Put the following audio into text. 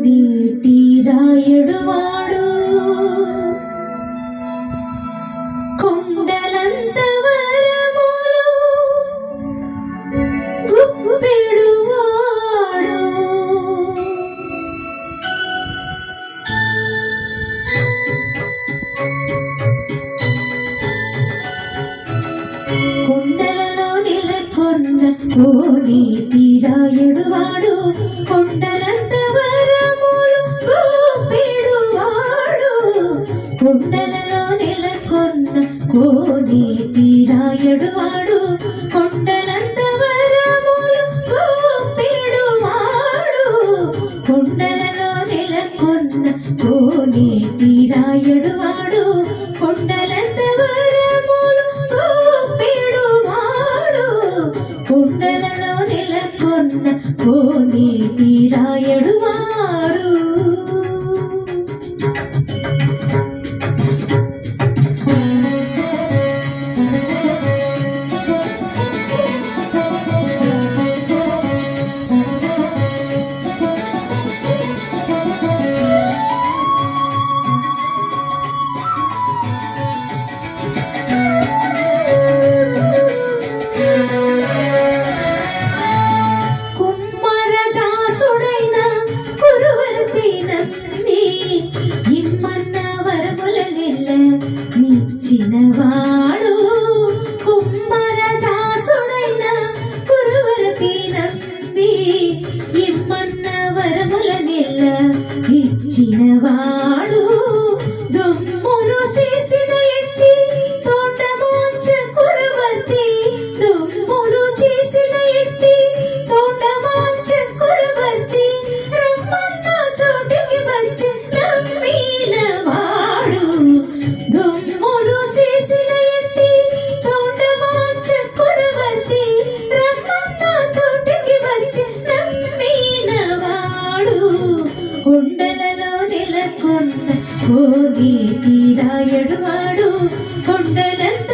కోనేటి రాయుడు వాడు కొండలంత వరములు గుప్పెడు వాడు కొండలలో నెలకొన్న కోనేటి రాయుడు వాడు కొండలంత వరములు గుప్పెడు వాడు కొండలలో నెలకొన్న కోనేటి రాయుడు వాడు కొండలంత వరములు గుప్పెడు వాడు కొండలలో నెలకొన్న కోనేటి రాయుడు వాడు కొండలంత వరములు గుప్పెడు వాడు కొండలలో నెలకొన్న కోనేటి రాయుడు వాడు చిన్నవాడు కుమ్మరదాసుడైన కురువరతి నంబి ఇమ్మన్న వరముల నెల్ల ఇచ్చినవాడు దుమ్మును చేసిన ఎట్టి తోటమోంచ కురువరతి దుమ్మును చేసిన ఎట్టి తోటమోంచ కురువరతి రమ్మన్న చోటికి వచ్చి నమ్మినవాడు కొండలలో నెలకొన్న కోనేటి రాయుడు వాడు కొండలంత